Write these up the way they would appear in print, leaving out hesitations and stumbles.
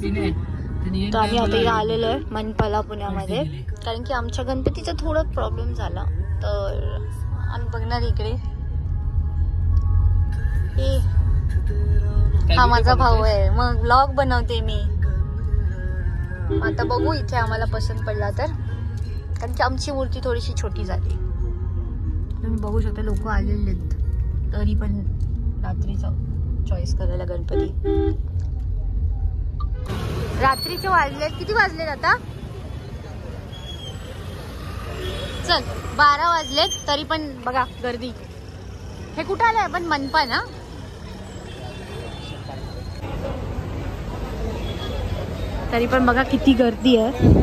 तर आम्ही आता इथे आलेलो आहे मनपाला पुण्यामध्ये, कारण की आमच्या गणपतीचा थोडा प्रॉब्लेम झाला, तर आम्ही बघणार इकडे. हा माझा भाऊ आहे, मग व्लॉग बनवते मी. आता बघू इथे आम्हाला पसंत पडला तर, कारण की आमची मूर्ती थोडीशी छोटी झाली. तुम्ही बघू शकता लोक आलेले आहेत, तरी पण रात्रीचा चॉईस करायला गणपती. रात्रीचे वाजलेत, किती वाजलेत आता? चल 12 वाजलेत, तरी पण बघा गर्दी. हे कुठं आलंय आपण? मनपा ना. तरी पण बघा किती गर्दी आहे.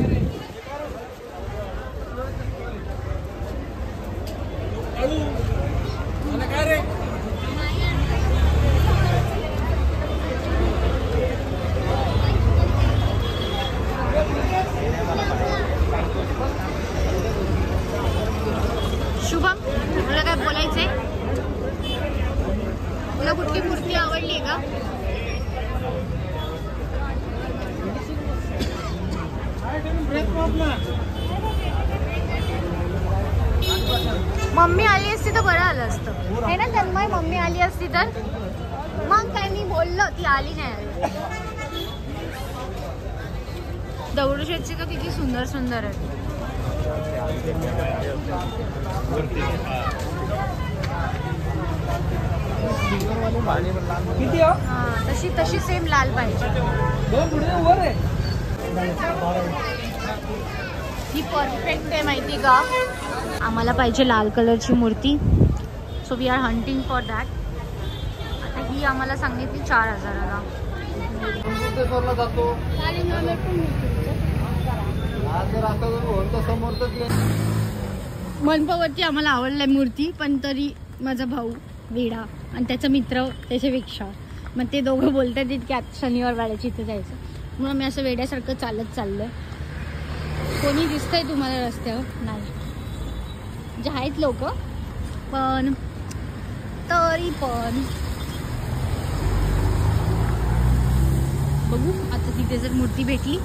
शुभम, तुला काय बोलायचंय? तुला कुठली मूर्ती आवडली का? मम्मी आली असती तर बरं आलं असतं हे ना तन्मय. मम्मी आली असती तर मग काय, मी बोललो, ती आली नाही. दगडूशेठची तर किती सुंदर सुंदर आहे. तशी तशी सेम लाल पाहिजे. ही परफेक्ट आहे माहिती का. आम्हाला पाहिजे लाल कलरची मूर्ती, so we are hunting for that. आता ही आम्हाला सांगितली 4000ला. मनपावरती आम्हाला आवडलाय मूर्ती, पण तरी माझा भाऊ वेडा आणि त्याचा मित्र त्याच्यापेक्षा, मग ते दोघं बोलतात की आता शनिवार वाड्याची इथे जायचं, म्हणून आम्ही असं वेड्यासारखं चालत चाललोय. कोणी दिसतंय तुम्हाला रस्त्यावर? नाही, जे आहेत लोक, पण तरी पण बघू. आता तिथे जर मूर्ती भेटली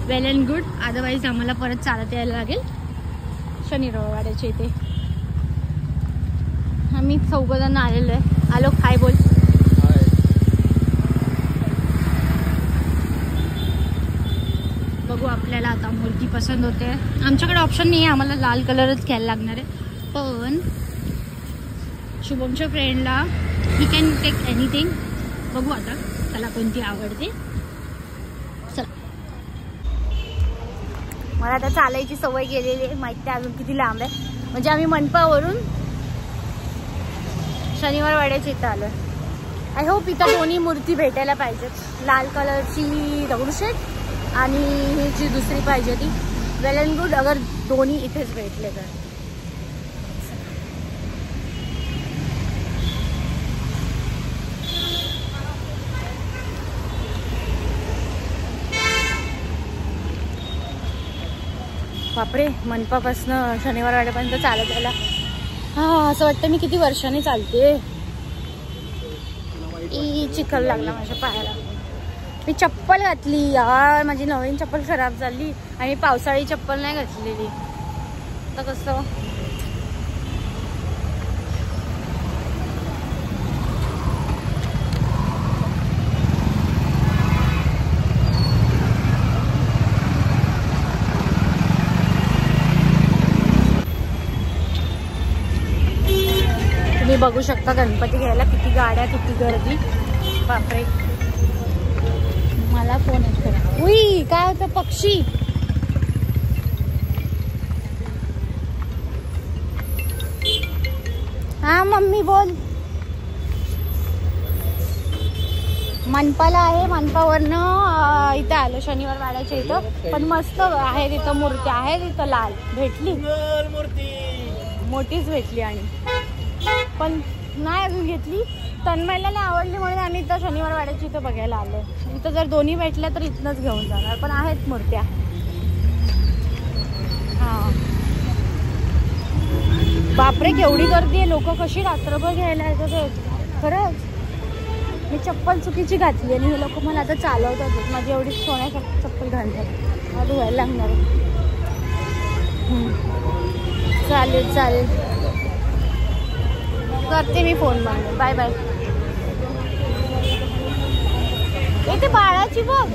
वेल अँड गुड, अदरवाईज आम्हाला परत चालत यायला लागेल शनिवारवाड्याच्या इथे. आम्ही 4 जण आलेलो आहे. आलो, हाय बोल. बघू आपल्याला आता मूर्ती पसंत होते. आमच्याकडे ऑप्शन नाही आहे, आम्हाला लाल कलरच घ्यायला लागणार आहे, पण शुभमच्या फ्रेंडला ही कॅन टेक एनिथिंग. बघू आता त्याला कोणती आवडते. चला, मला आता चालायची सवय गेलेली आहे, माहिती आहे अजून किती लांब आहे. म्हणजे आम्ही मनपावरून शनिवार वाड्याच्या इथं आलो. आय होप इथं दोन्ही मूर्ती भेटायला पाहिजेत. लाल कलरची दगडूशेठ आणि ही जी दुसरी पाहिजे ती. वेल अँड गुड अगर दोन्ही इथेच भेटले तर. बापरे, मनपापासनं शनिवार वाड्यापर्यंत चालत यायला असं वाटतं मी किती वर्षांनी चालते. चिखल लागला माझ्या पायाला. मी चप्पल घातली यार, माझी नवीन चप्पल खराब झाली आणि पावसाळी चप्पल नाही घातलेली. आता कसं तुम्ही बघू शकता गणपती घ्यायला किती गाड्या, किती गर्दी. बापरे, मला फोन येतो. उई, काय होतं पक्षी. हा मम्मी बोल. मनपाला आहे, मनपावरनं इथं आलो शनिवार वाड्याच्या इथं. पण मस्त आहे तिथं मूर्ती आहे, तिथं लाल भेटली मोठीच भेटली, आणि पण नाही अजून घेतली. तन्मयला नाही आवडली म्हणून आम्ही इथं शनिवार वाड्याची इथं बघायला आलो. इथं जर दोन्ही भेटल्या तर इथनच घेऊन जाणार, पण आहेत मूर्त्या. हा बापरे, केवढी गर्दी आहे. लोक कशी रात्रभर घ्यायला येतात खरंच. मी चप्पल चुकीची घातली आणि हे लोक मला आता चालवतात. माझी एवढी सोन्यासारखी चप्पल घालतात. मला धुवायला लागणार आहे. चालेल चालेल, करते मी फोन मग. Bye bye. इथे बाळाची बघ.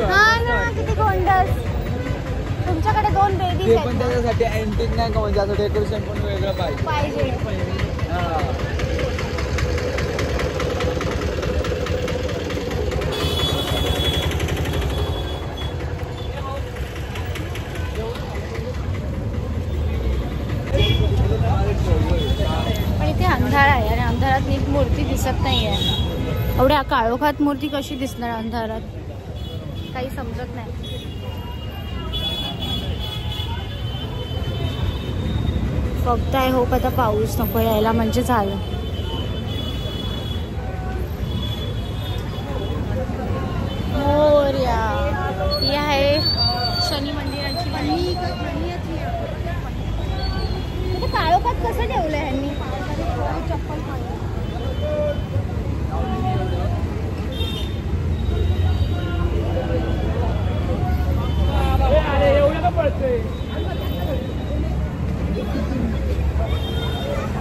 हा ना, किती गोंडस. तुमच्याकडे 2 बेबी आहेत पण त्याच्यासाठी अँटिक नाही का, म्हणजे असं डेकोरेशन पण वेगळं पाहिजे. पण इथे अंधार आहे आणि अंधारात नीट मूर्ती दिसत नाहीये. एवढ्या काळोखात मूर्ती कशी दिसणार अंधारात, काही समजत नाही. फक्त आय होप आता पाऊस नको यायला म्हणजे झालं. मोरया. ही आहे शनी मंदिराची वाली. काळोखात कसं ठेवलंय ह्यांनी. चप्पल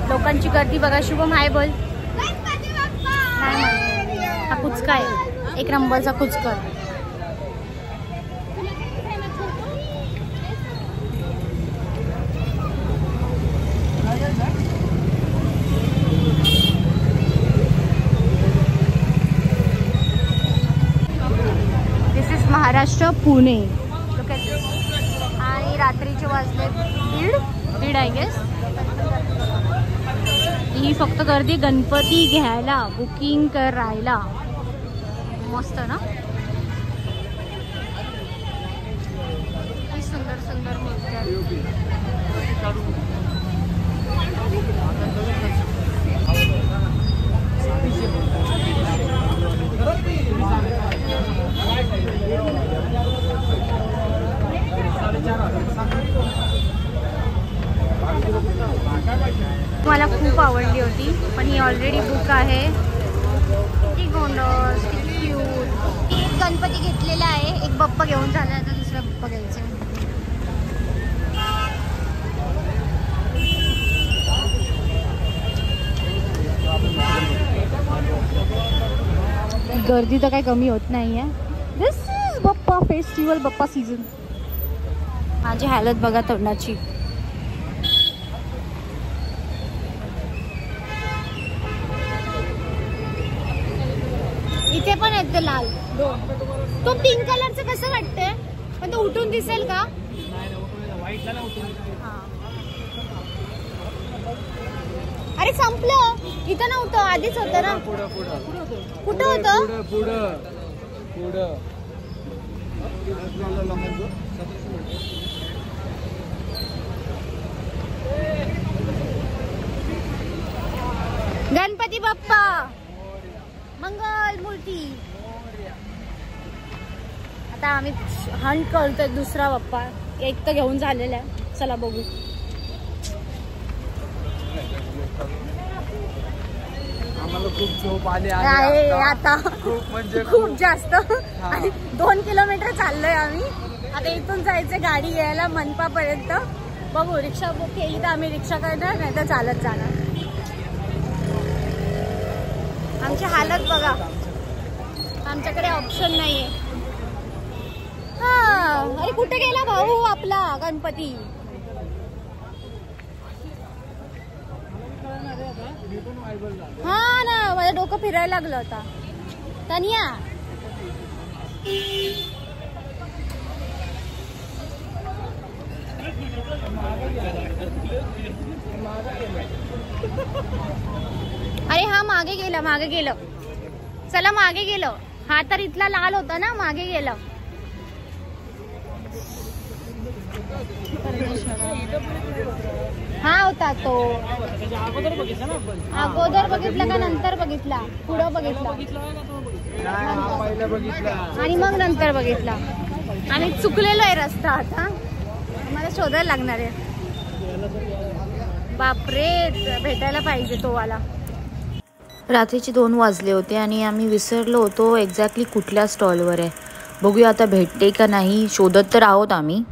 लोकांची गर्दी बघा. शुभम हाय बोल. हा कुचका आहे, 1 नंबरचा कुचका. This is Maharashtra Pune. आणि रात्रीचे वाजले 1:30 आय गेस. ही फक्त गर्दी गणपती घ्यायला, बुकिंग करायला. मस्त ना, सुंदर सुंदर मूर्त्या. मला खूप आवडली होती, पण ही ऑलरेडी बुक आहे. किती गोंडस, किती क्यूट. गणपती घेतलेला आहे, एक बाप्पा घेऊन झाला, आता दुसरा बाप्पा घ्यायचा. गर्दी तर काही कमी होत नाही आहे. This is Bappa festival, Bappa season. माझी हालत बघा तोंडाची. इथे पण आहेत ते लाल. तो 3 कलरचं कसं वाटतंय, पण तो उठून दिसेल का. अरे संपलं, इथं नव्हतं, आधीच होतं ना. कुठं होतं. गणपती बाप्पा मंगल मूर्ती. आता आम्ही हंट करतोय दुसरा बाप्पा. एक तर घेऊन झालेला आहे, चला बघू. आम्हाला खूप झोप आली आहे आता, खूप म्हणजे खूप जास्त. 2 किलोमीटर चाललोय आम्ही. आता इथून जायचं गाडी यायला मनपापर्यंत. बघू, रिक्षा बुक केली तर आम्ही रिक्षा करणार, नाही तर चालत जाणार. आमची हालत बघा, आमच्याकडे ऑप्शन नाहीये. हा, अरे कुठे गेला भाऊ आपला गणपती. हा ना, माझं डोकं फिरायला लागलं होता. तनिया अरे हा मागे गेलं. चला मागे गेलं. हा तर इथला लाल होता ना, मागे गेलं. हा होता तो. अगोदर बघितला का नंतर बघितला. पुढं बघितला आणि मग नंतर बघितला. आम्ही चुकलेलो आहे रस्ता. आता मला शोधायला लागणार आहे. बापरे, भेटायला पाहिजे तो वाला. रात्रीचे 2 वाजले होते आणि आम्ही विसरलो होतो एक्झॅक्टली कुठल्या स्टॉलवर आहे. बघूया आता भेटते का नाही, शोधत तर आहोत आम्ही.